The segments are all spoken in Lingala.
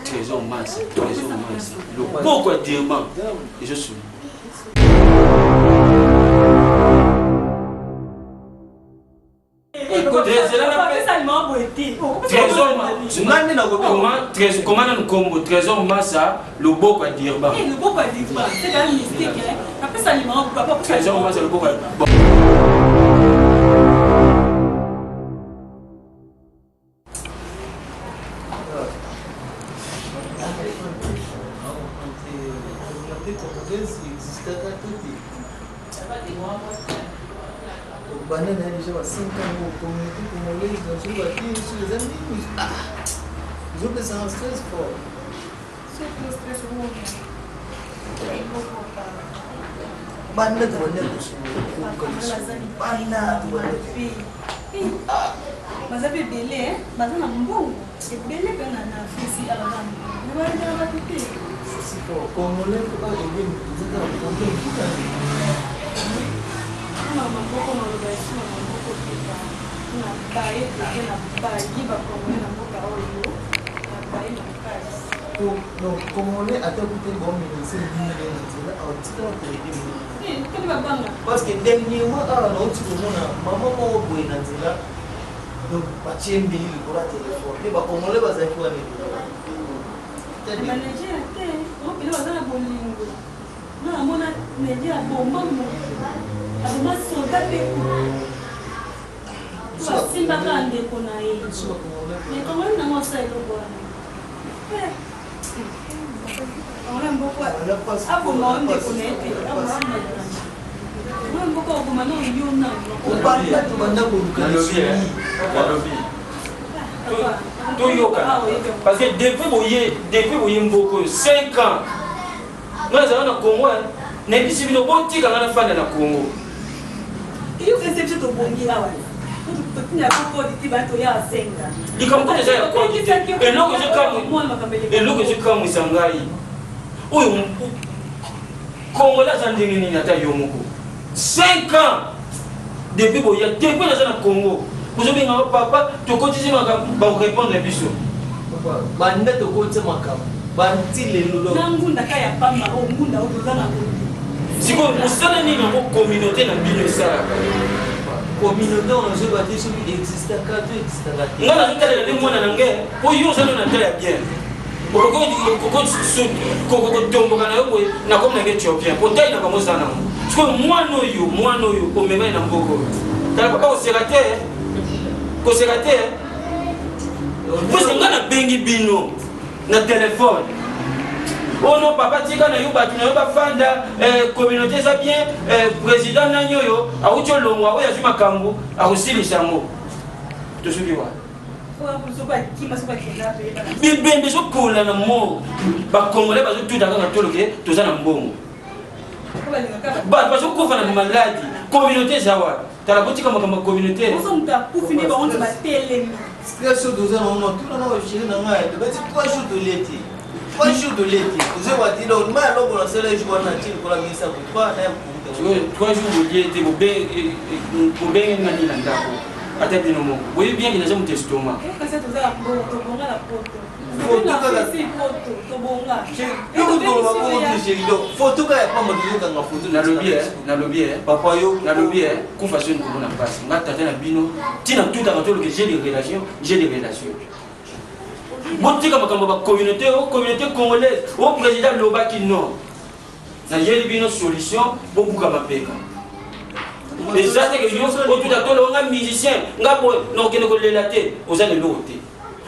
Trésor mince. Pourquoi diamant? Et je suis. Comment on combo trésor massa le beau quoi dire bah le beau quoi dire bah c'est quand même mystique après ça aliment papa trésor massa le beau quoi Banana déjà 5 ans au communauté congolaise dans ce bâtiment sur les amis. Ils ont besoin de stress fort. C'est le stress au monde. Banana de bonheur de son banana de bonheur. Mas é belé, mas não bom. É belé que na fisi ela não. Não vai dar para tudo. Se for congolais pour pas de bien, vous êtes en problème tout à Não, pouco não vai ser, pouco fica. Na baía, na baía, vai comer na boca olho. Na baía na casa. Non, congolais até pour ter bom ministère de l'Intérieur, on tire au téléphone. Quel va banga? Parce que dernièrement, on tire au monde, maman m'a envoyé dans là. Donc, pas tiens bien pour la téléphone. Les congolais va s'être quoi? Manager até, o que vai dar bolingo. Não, a mona media bomba. Abuma soda peku. Simba kande kona hii. Ni kama na ngosa ile bwana. Ona mboko. Hapo maombi kuna eti. Ona mboko kwa maana yuna. Ubanda tubanda kuruka. Nalobi. Toyoka. Parce que depuis boye mboko 5 ans. Nous avons un Congo. N'est-ce pas si nous avons dit qu'on a fait dans Congo. Iyo conception to bongi lawa. Tukinya kwa diti bato ya senga. Ikamko deja ya kwa diti. Eloko je kama Sangai. Oyo Congola zandingi ni ata yomoko. 5 ans depuis boya depuis na Congo. Aujourd'hui nga papa to kotisi maka ba répondre biso. Papa banda to kotisi maka. Banti le lolo. Nangunda kaya pamba o ngunda o tuzana ko. Si vous avez une communauté dans le communauté, on a bâti sur existe à 4 existe à 4. Non, on a dit que moi, pour y aller, on a bien. Pour que oh non, papa, tika na yo batu na yo bafanda communauté ça bien président na nyoyo a ucho longwa oya zuma kambu a usilisha ngo to suki wa bibembe so kola na mo ba congolais ba zo tuta ka toloke to za na mbongo ba so ko fana maladi communauté zawa tala botika makamba communauté on sont ta pour finir ba on ba télé stress do za no tout na wa chiri na ngai ba ti 3 jours de l'été. 3 jours de l'été. Vous avez dit donc mal on va lancer les jours na tine pour la mise à pas na pour 3 jours de l'été vous bien ngani na ndako ata bino mo oui bien que les gens testoma parce que ça to bonga la poto photo ka pas modelo dans photo na lobby papa yo na lobby qu'on fasse une pour na passe ngata na bino tina tout à que j'ai des relations Botika makambo ba communauté congolaise au président Lobaki non na yeli bino solution pour buka mapeka et ça c'est que yo tout à tolo nga musicien nga bo no kene ko lelaté aux années loté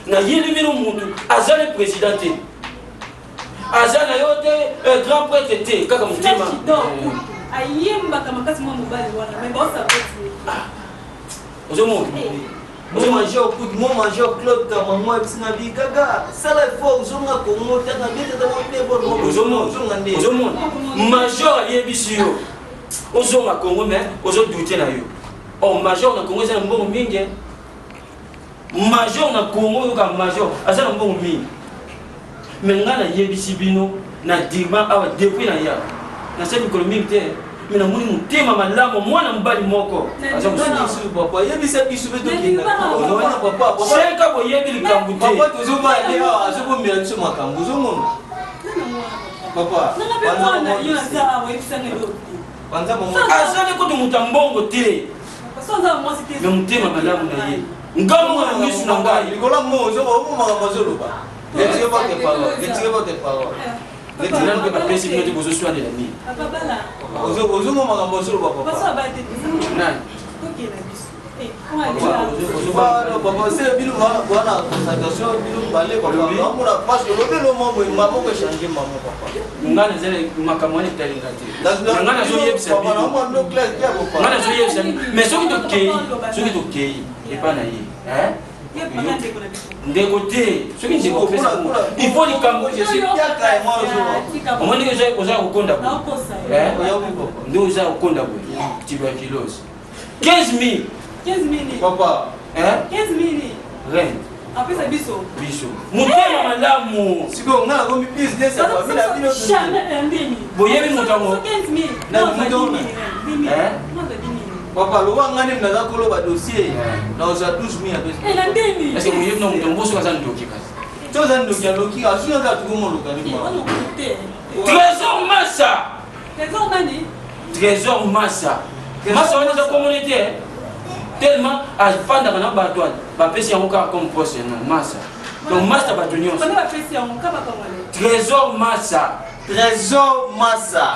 na yeli bino mutu azale président te azana yote grand prêtre te kaka mutima ayemba kama kasi mwa mobali wana mais bon ça peut ozomo Moi manger au coup de moi manger au club comme moi et na bi gaga ça la faut zonga ko mota na bi ta mo pe bon ozomo major yebisio ozonga Congo mais ozo douter na yo oh major na Congo c'est un bon mingi major na Congo yo ka major asa na bon mingi mais ngana yebisi bino na Dirban awa depuis na ya na sali économique te mais na moni mutema malamu mwana mbali moko aza kususu papa yebisa bisu beto kinga ona papa shenka boyebi likambu te papa tozoma leo azobomela biso makambo ozomona papa panza mama azali kutu mutambongo te mais mutema malamu na ye ngamu na misu na ngai likola mo ozomo makambo azoloba letire votre parole Retirando que papel se mete bozo soir de la nuit. Ozomo makambo azoloba papa Nani? Papa c'est bino wana concentration bino balé papa amuna parce que lobelo mambo mamo ko changer mamo papa ngana zele makamwani talingati ngana zo yebisa papa mamo no class ya papa ngana zo yebisa mais soki to kei et pas na ye hein ndeko te soki ndeko pesa il faut likambo je suis bien carrément zo omoni que j'ai oza kokonda bo eh oya wi papa ndo oza kokonda bo tuberculose 15 000 papa hein 15 000 rien après ça biso mutema malamu siko ngana ko mi business ya famille bino boyebi mutango 15 000 papa loba ngani mnaza koloba dossier na oza 12 000 pesa est-ce que boyebi na mutango boso kaza ndoki kasi toza ndoki ya loki asu yaza tukomoloka ni kwa Trésor Massa Massa wana communauté tellement afanda kana bato bapesi yango kaka comme poste non Massa donc Massa bato nyonso Trésor Massa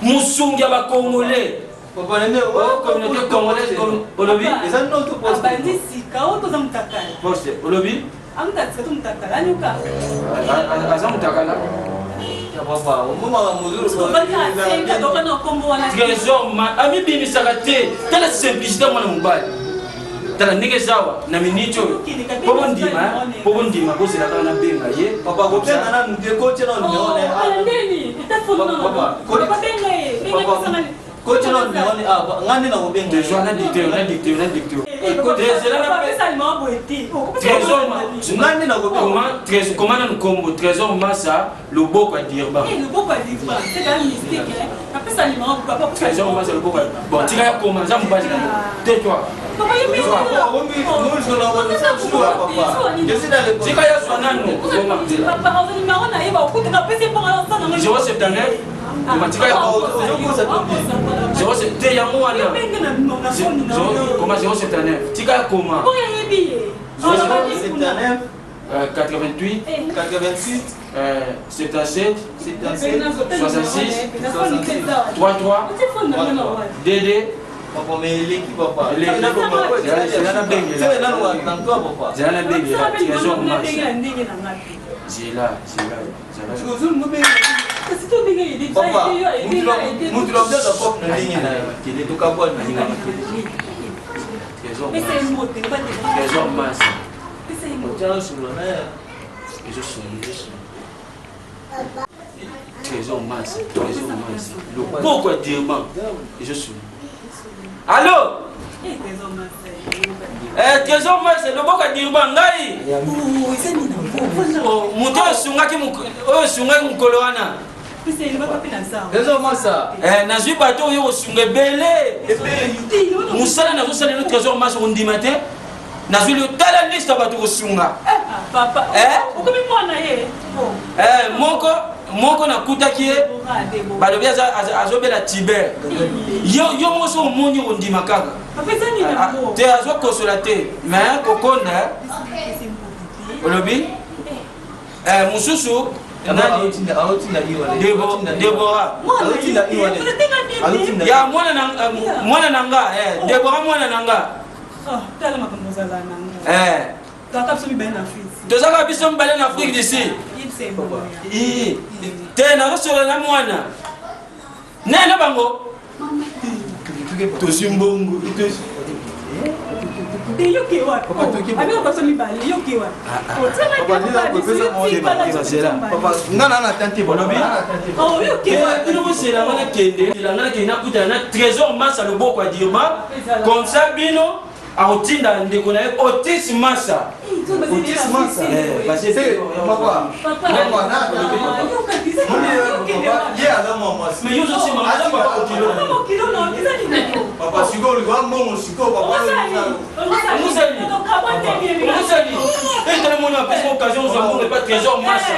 musungi ya bakongolais papa nene communauté congolaise olobi eza notre poste poste olobi aza mutakala papa omomaka mozulu Trésor amibimisaka te tala simplicité mwana mobali tala ndenge ezawa na miniti oyo po bondima bozela kaka na benga ye papa kobenga na ndeko tia na numéro kotia na numéro ngani na kobenga déjà na dicteur ngani na kobenga comment na nkombo Trésor Massa loboko ya Dirban Trésor Massa loboko bon tika ya koma nza mobali tais-toi tika ya zwa nano 079 matika ya 079 te yango wana koma 079 tika ya koma 079 88 86 77 66 33 DD papa mais eleki papa zela na bengela Trésor Massa zela papa mutu lobeza pop na ndenge na kele tokabwa na ndenge na Trésor Massa Trésor sur la Trésor Massa loboko ya Dirban allo Trésor Massa loboko ya Dirban ngai moto oyo osungaki mokolo wana Trésor Massa nazwi bato oyo kosunga ebele mosala nazosala eno Trésor Massa kondima te nazwi lotala liste ya bato kosunga moko nakutaki ye balobi azobela Tiber yo moso omoni kondima kaka te azokosola te mais kokonda olobi mosusu Debora ya mwana nanga Debora mwana nanga tozaka biso mibale na Afrique d'ici te nakosola na mwana nene bango tosimbongo ngana na tante bolobi bino nakende nakutana na Trésor Massa loboko ya Dirban comme ça bino akotinda ndeko na ye Otis Massa. Otis Massa. Papa. Mais yo aussi papa siko ulikuwa mbongo siko papa Musali. Et dans le monde a pris occasion nous avons pas trésor Massa.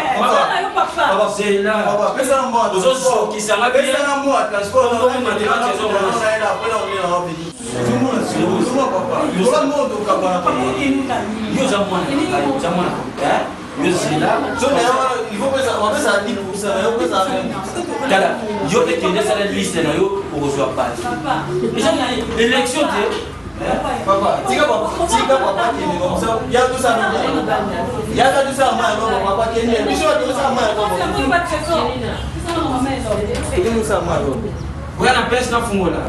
Papa c'est là. papa pesa na mbongo Ozo qui s'en va bien. pesa na mbongo transport na on a déjà trésor Massa. après on est en pays tout le monde siko papa yo la monde ukabana papa Yo zamwana. Yo c'est là. so il faut pesa on pesa 10% yo pesa Dala, yo te kende sa la liste na yo pour reçoit pas. L'élection papa tika papa kende comme ça ya tout ça ya tout ça ma papa kende biso tout ça ma Voilà, pesa na fungola.